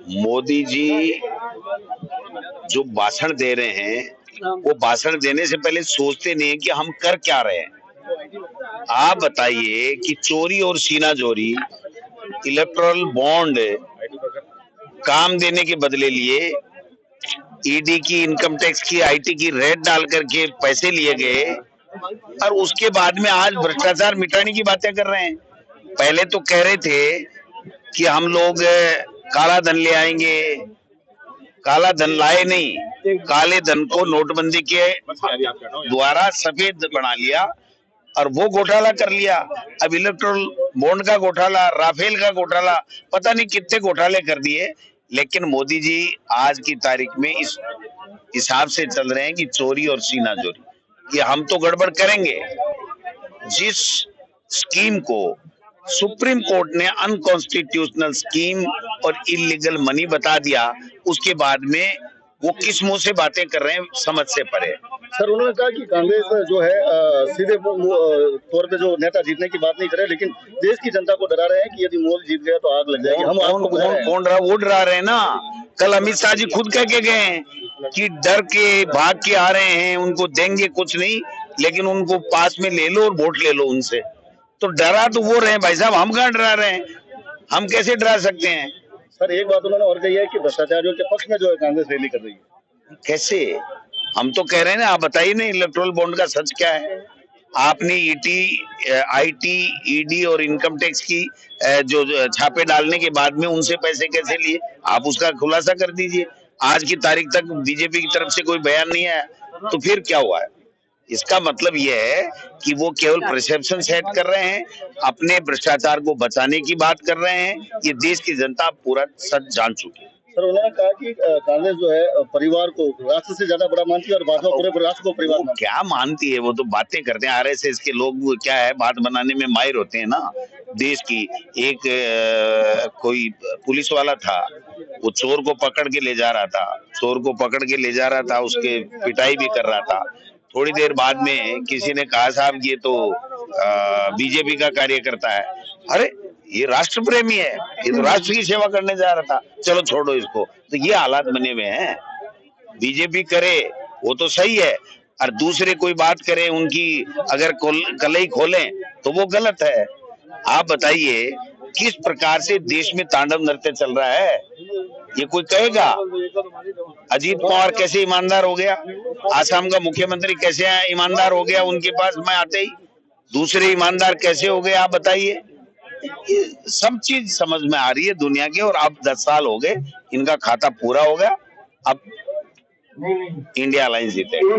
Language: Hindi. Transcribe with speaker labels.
Speaker 1: मोदी जी जो भाषण दे रहे हैं वो भाषण देने से पहले सोचते नहीं है कि हम कर क्या रहे हैं। आप बताइए कि चोरी और सीनाजोरी इलेक्टोरल बॉन्ड काम देने के बदले लिए, ईडी की, इनकम टैक्स की, आईटी की रेड डाल करके पैसे लिए गए और उसके बाद में आज भ्रष्टाचार मिटाने की बातें कर रहे हैं। पहले तो कह रहे थे कि हम लोग काला धन ले आएंगे, काला धन लाए नहीं, काले धन को नोटबंदी के द्वारा सफेद बना लिया और वो घोटाला कर लिया। अब इलेक्ट्रोल बॉन्ड का घोटाला, राफेल का घोटाला, पता नहीं कितने घोटाले कर दिए। लेकिन मोदी जी आज की तारीख में इस हिसाब से चल रहे हैं कि चोरी और सीनाजोरी, कि हम तो गड़बड़ करेंगे। जिस स्कीम को सुप्रीम कोर्ट ने अनकॉन्स्टिट्यूशनल स्कीम और इलीगल मनी बता दिया, उसके बाद में वो किस मुंह से बातें कर रहे हैं, समझ से परे।
Speaker 2: सर, उन्होंने कहा कि कांग्रेस जो है सीधे तौर पे जो नेता जीतने की बात नहीं करे, लेकिन देश की जनता को डरा रहे हैं कि यदि मोदी जीत गया तो आग लग जाएगी। हम आपको
Speaker 1: वो डरा रहे हैं ना। कल अमित शाह जी खुद कह के गए हैं कि डर के भाग के आ रहे हैं, उनको देंगे कुछ नहीं, लेकिन उनको पास में ले लो और वोट ले लो उनसे। तो डरा तो वो रहे हैं भाई साहब, हम कहाँ डरा रहे हैं, हम कैसे डरा सकते हैं।
Speaker 2: सर, एक बात उन्होंने और कही है कि भ्रष्टाचारियों के पक्ष में जो है कांग्रेस रैली कर रही है।
Speaker 1: कैसे? हम तो कह रहे हैं ना, आप बताइए ना इलेक्टोरल बॉन्ड का सच क्या है। आपने आईटी, ईडी और इनकम टैक्स की जो छापे डालने के बाद में उनसे पैसे कैसे लिए, आप उसका खुलासा कर दीजिए। आज की तारीख तक बीजेपी की तरफ से कोई बयान नहीं आया, तो फिर क्या हुआ है। इसका मतलब यह है कि वो केवल परसेप्शन सेट कर रहे हैं, अपने भ्रष्टाचार को बचाने की बात कर रहे हैं। ये देश की जनता पूरा सच जान चुकी है।
Speaker 2: सर, उन्होंने कहा कि कांग्रेस जो है परिवार को राष्ट्र से ज्यादा बड़ा मानती है और भाजपा पूरे राष्ट्र को परिवार मानती है।
Speaker 1: क्या मानती है, वो तो बातें करते हैं। आरएसएस के लोग वो क्या है, बात बनाने में माहिर होते हैं ना। देश की एक कोई पुलिस वाला था, वो चोर को पकड़ के ले जा रहा था, उसके पिटाई भी कर रहा था। थोड़ी देर बाद में किसी ने कहा साहब ये तो बीजेपी का कार्यकर्ता है। अरे ये राष्ट्र प्रेमी है, ये तो राष्ट्र की सेवा करने जा रहा था, चलो छोड़ो इसको। तो ये हालात बने हुए हैं। बीजेपी करे वो तो सही है, और दूसरे कोई बात करे उनकी अगर कलई खोलें तो वो गलत है। आप बताइए किस प्रकार से देश में तांडव नृत्य चल रहा है, ये कोई कहेगा। अजीत पवार कैसे ईमानदार हो गया, आसाम का मुख्यमंत्री कैसे ईमानदार हो गया उनके पास में आते ही, दूसरे ईमानदार कैसे हो गए, आप बताइए। ये सब चीज समझ में आ रही है दुनिया की। और अब 10 साल हो गए, इनका खाता पूरा हो गया, अब इंडिया अलायंस जीतेगा।